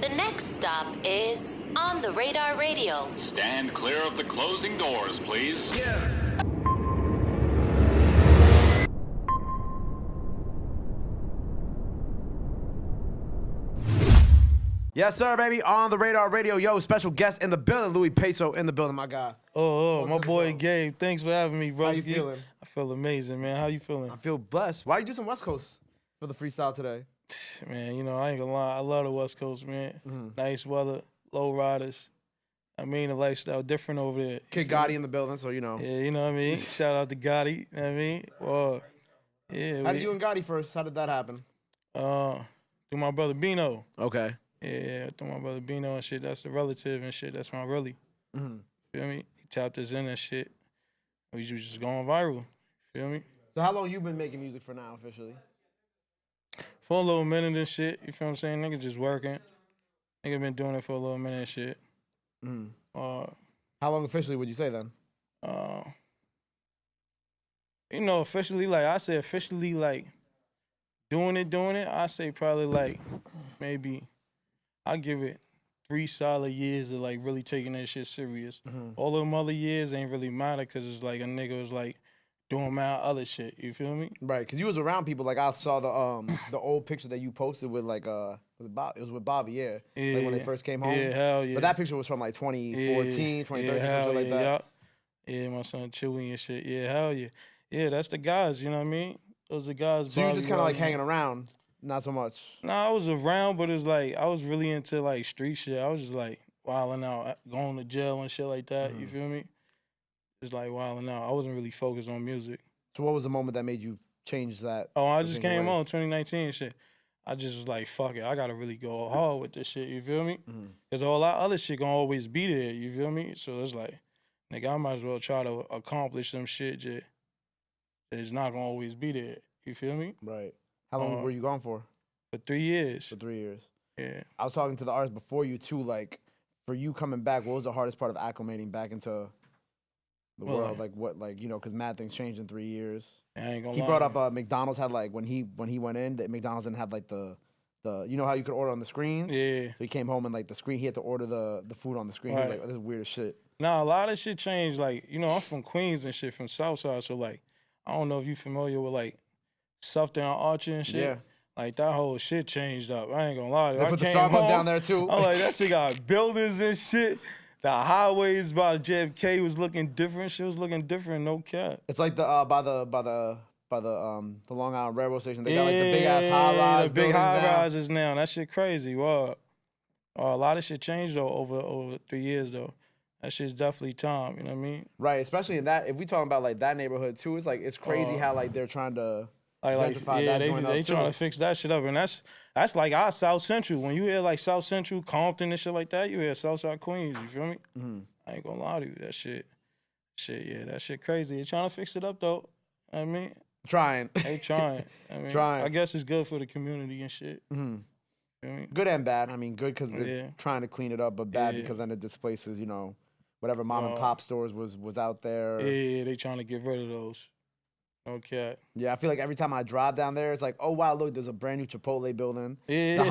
The next stop is On the Radar Radio. Stand clear of the closing doors, please. Yeah. Yes, sir, baby. On the Radar Radio. Yo, special guest in the building. Loui Paso in the building, my guy. My boy Gabe. Thanks for having me, bro. How you feeling? I feel amazing, man. How you feeling? I feel blessed. Why you do some West Coast for the freestyle today? Man, you know, I ain't gonna lie. I love the West Coast, man. Nice weather, low riders. I mean, the lifestyle different over there. Kid Gotti in the building, so you know. Yeah, you know what I mean? Shout out to Gotti, you know what I mean? Well, yeah. How did you and Gotti first? How did that happen? Through my brother Bino. Okay. Yeah, through my brother Bino and shit. That's the relative and shit. That's my really. Feel me? He tapped us in and shit. We was just going viral. Feel me? So how long you been making music for now, officially? For a little minute and shit. You feel what I'm saying? Nigga just working. Nigga been doing it for a little minute and shit. How long officially would you say then? You know, officially, like, I say officially, like, doing it, I say probably, like, maybe I give it 3 solid years of, like, really taking that shit serious. All them other years ain't really matter because it's like a nigga was, like, doing my other shit. You feel me? Right, because you was around people. Like, I saw the old picture that you posted with, like, it was with Bobby, yeah. Like, when they first came home. Yeah, hell yeah. But that picture was from, like, 2014, 2013, something like that. Yeah, my son Chewy and shit. Yeah, hell yeah. Yeah, that's the guys, you know what I mean? Those are guys. So you were just kind of, like, hanging around? Not so much. Nah, I was around, but it's like I was really into like street shit. I was just like wilding out, going to jail and shit like that. You feel me? Just like wilding out. I wasn't really focused on music. So what was the moment that made you change that? Oh, I just came on 2019 and shit. I just was like, fuck it, I gotta really go hard with this shit. You feel me? Because all that other shit gonna always be there. You feel me? So it's like, nigga, I might as well try to accomplish some shit that it's not gonna always be there. You feel me? Right. How long were you gone for? For 3 years. For 3 years. Yeah. I was talking to the artists before you too. Like, for you coming back, what was the hardest part of acclimating back into the world? Like, what, like, you know, because mad things changed in 3 years. I ain't gonna He lie. brought up McDonald's had like when he went in, that McDonald's didn't have like the you know how you could order on the screens. Yeah. So he came home and like the screen, he had to order the food on the screen. He was like, oh, this is weird as shit. Nah, a lot of shit changed. Like, you know, I'm from Queens and shit, from Southside. So like, I don't know if you familiar with like Sufton Archer and shit. Yeah. Like, that whole shit changed up. I ain't gonna lie. They put the Starbucks down there too. I'm like, that shit got buildings and shit. The highways by JFK was looking different. Shit was looking different, no cap. It's like the by the Long Island Railroad Station. They got like the big ass high rise. The big high rises now. That shit crazy. What? A lot of shit changed though over 3 years though. That shit's definitely time. You know what I mean? Right, especially in that. If we talking about like that neighborhood too, it's like it's crazy how like they're trying to gentrify that joint up they too. trying to fix that shit up, and that's like our South Central. When you hear like South Central, Compton and shit like that, you hear Southside Queens. You feel me? I ain't gonna lie to you. That shit, yeah, that shit crazy. They trying to fix it up though. You know what I mean? Trying. They trying. I mean, Trying. I guess it's good for the community and shit. You feel me? Good and bad. I mean, good because they're trying to clean it up, but bad because then it displaces, you know, whatever mom and pop stores was out there. Yeah, they trying to get rid of those. Okay. Yeah, I feel like every time I drive down there, it's like, oh wow, look, there's a brand new Chipotle building. Yeah. The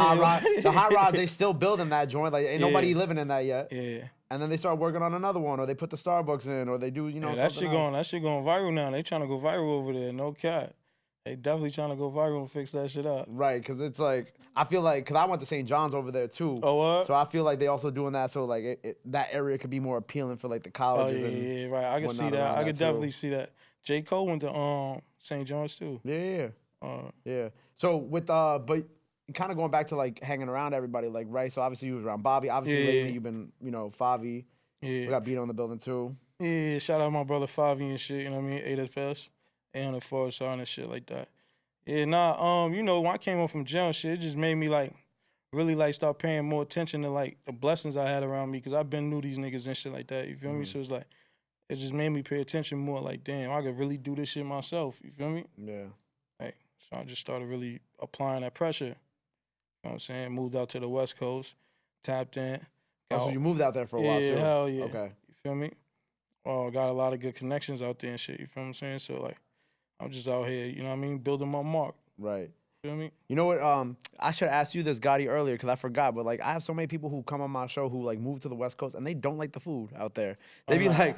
high rise, they still building that joint. Like, ain't nobody living in that yet. Yeah. And then they start working on another one, or they put the Starbucks in, or they do, you know, that something shit else. that shit going viral now. They trying to go viral over there. No cap. They definitely trying to go viral and fix that shit up. Right, because it's like, I feel like, because I went to St. John's over there too. Oh, what? So I feel like they also doing that so like that area could be more appealing for like the colleges. Yeah, right. I can see that. I could definitely see that. J. Cole went to St. John's too. Yeah. Yeah. So with, but kind of going back to like hanging around everybody, like, right? So obviously you was around Bobby. Obviously lately you've been, you know, Fivio. Yeah. We got Beat on the building too. Yeah, shout out my brother Fivio and shit, you know what I mean? 8FS, 800 Forest and shit like that. Yeah, nah, you know, when I came home from jail and shit, it just made me like really like start paying more attention to like the blessings I had around me, because I've been knew these niggas and shit like that, you feel me? So it's like, it just made me pay attention more, like, damn, I could really do this shit myself, you feel me? Yeah. Like, so I just started really applying that pressure. You know what I'm saying? Moved out to the West Coast, tapped in. Oh, so you moved out there for a while too? Yeah, hell yeah. Okay. You feel me? Got a lot of good connections out there and shit, you feel what I'm saying? So, like, I'm just out here, you know what I mean, building my mark. Right. Feel me? You know what? I should ask you this, Gotti, earlier because I forgot. But like, I have so many people who come on my show who like move to the West Coast and they don't like the food out there. They be like,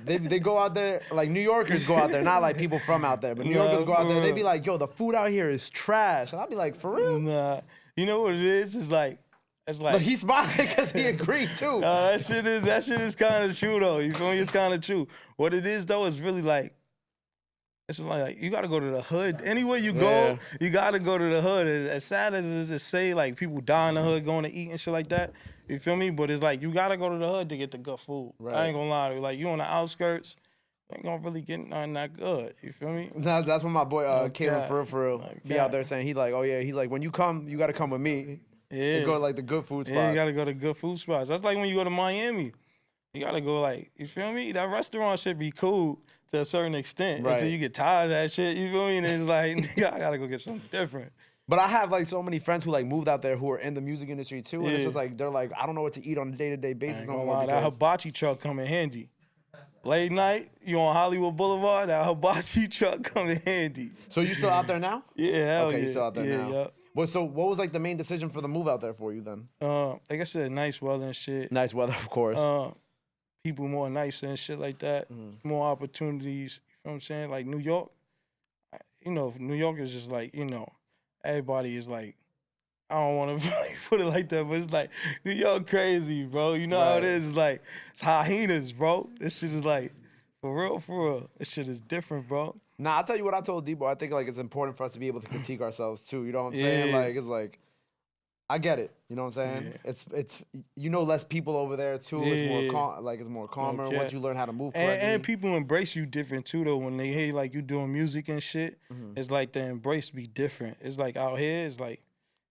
they go out there like New Yorkers go out there, not like people from out there, but New Yorkers go out there. They be like, yo, the food out here is trash, and I'll be like, for real? Nah, you know what it is? It's like Look, he's smiling because he agreed too. that shit is kind of true though. You feel me? It's kind of true. What it is though is really like. It's like you gotta go to the hood. Anywhere you go, you gotta go to the hood. As sad as it is to say, like people die in the hood going to eat and shit like that. You feel me? But it's like you gotta go to the hood to get the good food. Right. I ain't gonna lie to you. Like you on the outskirts, you ain't gonna really get nothing that good. You feel me? That's when my boy Caleb for real be out there saying he's like when you come, you gotta come with me. Yeah. You go to like the good food spots. Yeah, you gotta go to good food spots. That's like when you go to Miami. You gotta go like, you feel me? That restaurant should be cool to a certain extent until you get tired of that shit. You feel me? And it's like, I gotta go get something different. But I have like so many friends who like moved out there who are in the music industry too, and it's just like they're like, I don't know what to eat on a day-to-day basis no more. That hibachi truck come in handy. Late night, you on Hollywood Boulevard, that hibachi truck come in handy. So you still out there now? Yeah, hell okay, yeah. you still out there now. Yeah. Well, so what was like the main decision for the move out there for you then? Like I said, nice weather and shit. Nice weather, of course. People more nicer and shit like that. More opportunities. You feel what I'm saying? Like New York, you know, New York is just like, you know, everybody is like, I don't want to really put it like that, but it's like, New York crazy, bro. You know how it is? It's like, it's hyenas, bro. This shit is like, for real. This shit is different, bro. Nah, I'll tell you what I told Debo. I think like it's important for us to be able to critique ourselves too. You know what I'm saying? Like, it's like, I get it. You know what I'm saying? Yeah. It's you know less people over there too. Yeah. It's more calmer once you learn how to move correctly. And people embrace you different too though. When they hear like you doing music and shit, it's like the embrace be different. It's like out here, it's like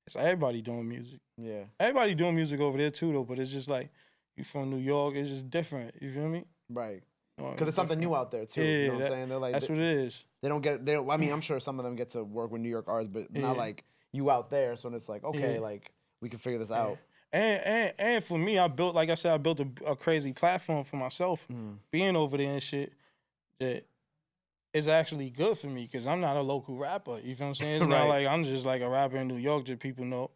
it's everybody doing music. Yeah. Everybody doing music over there too though, but it's just like you from New York, it's just different. You feel me? Right. Because it's something new out there too. Yeah, you know what I'm saying? They're like that's what it is. They don't get I mean, I'm sure some of them get to work with New York artists, but not like you out there. So it's like, okay, like we can figure this out. And for me, I built a crazy platform for myself, being over there and shit. That is actually good for me because I'm not a local rapper. You feel what I'm saying? It's not like I'm just like a rapper in New York that people know.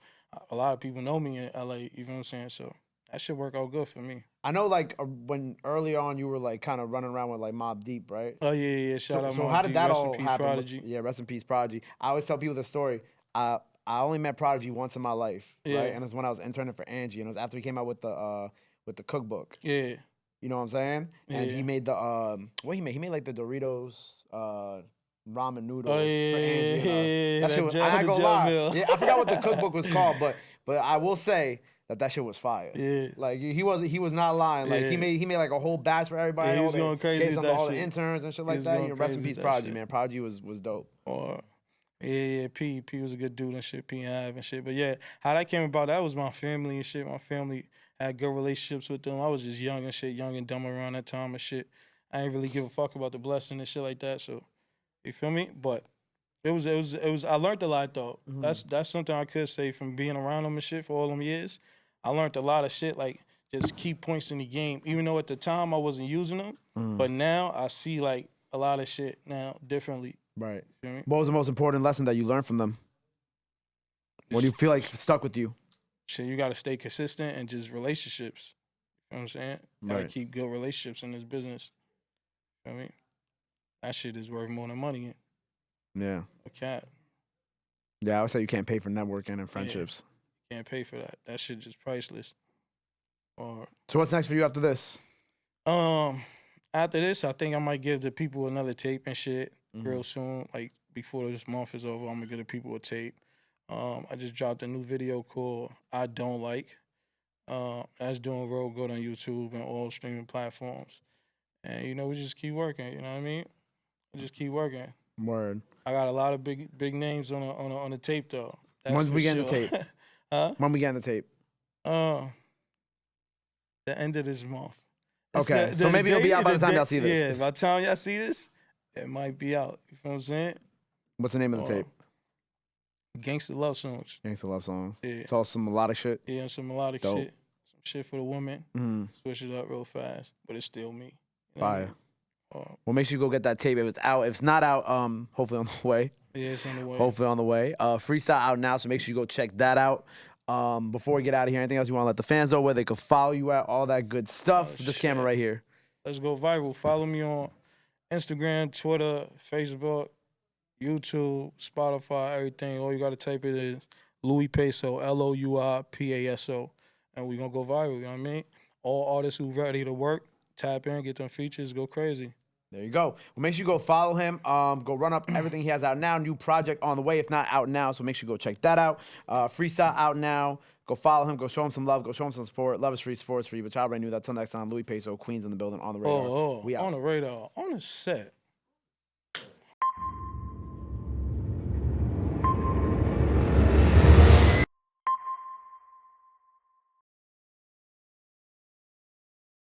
A lot of people know me in LA. You feel what I'm saying? So that should work out good for me. I know, like when early on you were like kind of running around with like Mobb Deep, right? Oh yeah. Shout out. So Mobb how did Deep. that rest all in peace, happen? Prodigy. Yeah, rest in peace, Prodigy. I always tell people the story. I only met Prodigy once in my life, right? And it was when I was interning for Angie, and it was after he came out with the cookbook. Yeah. You know what I'm saying? And he made the what he made? He made like the Doritos ramen noodles for Angie. That shit was, I ain't gonna lie. Yeah, I forgot what the cookbook was called, but I will say that shit was fire. Yeah. Like he was not lying. Like he made like a whole batch for everybody. Yeah, he was going crazy with that all shit. the interns and shit like that. You know, rest in peace, Prodigy, man. Prodigy was dope. Yeah, P was a good dude and shit, P and Av and shit. But yeah, how that came about, that was my family and shit. My family had good relationships with them. I was just young and shit, young and dumb around that time and shit. I ain't really give a fuck about the blessing and shit like that. So, you feel me? But it was. I learned a lot though. That's something I could say from being around them and shit for all them years. I learned a lot of shit, like just key points in the game. Even though at the time I wasn't using them, but now I see like a lot of shit now differently. Right. What was the most important lesson that you learned from them? What do you feel like stuck with you? Shit, you got to stay consistent and just relationships. You know what I'm saying? Got to keep good relationships in this business. You know what I mean? That shit is worth more than money. Yeah. A cat. Yeah, I would say you can't pay for networking and friendships. Yeah, can't pay for that. That shit just priceless. So what's next for you after this? After this, I think I might give the people another tape and shit real soon. Like before this month is over, I'm gonna give the people a tape. I just dropped a new video called "I Don't Like." That's doing real good on YouTube and all streaming platforms. And you know, we just keep working. You know what I mean? We just keep working. Word. I got a lot of big names on the tape though. When's we getting the tape? Huh? When we getting the tape? The end of this month. Okay, so maybe it'll be out by the time y'all see this. Yeah, by the time y'all see this, it might be out. You feel what I'm saying? What's the name of the tape? Gangsta Love Songs. Gangsta Love Songs. Yeah. It's all some melodic shit. Yeah, some melodic shit. Some shit for the women. Switch it up real fast, but it's still me. You know Fire. Well, make sure you go get that tape if it's out. If it's not out, hopefully on the way. Yeah, it's on the way. Hopefully on the way. Freestyle out now, so make sure you go check that out. Before we get out of here, anything else you want to let the fans know where they can follow you at, all that good stuff. This camera right here. Let's go viral. Follow me on Instagram, Twitter, Facebook, YouTube, Spotify, everything. All you got to type it is Loui Paso, Louipaso, and we're going to go viral, you know what I mean? All artists who ready to work, tap in, get them features, go crazy. There you go. Well, make sure you go follow him. Go run up everything he has out now. New project on the way, if not out now. So make sure you go check that out. Freestyle out now. Go follow him. Go show him some love. Go show him some support. Love is free, sports free. But y'all already knew that. Till next time, Loui Paso, Queens in the building, on the radar. We on the radar, on the set.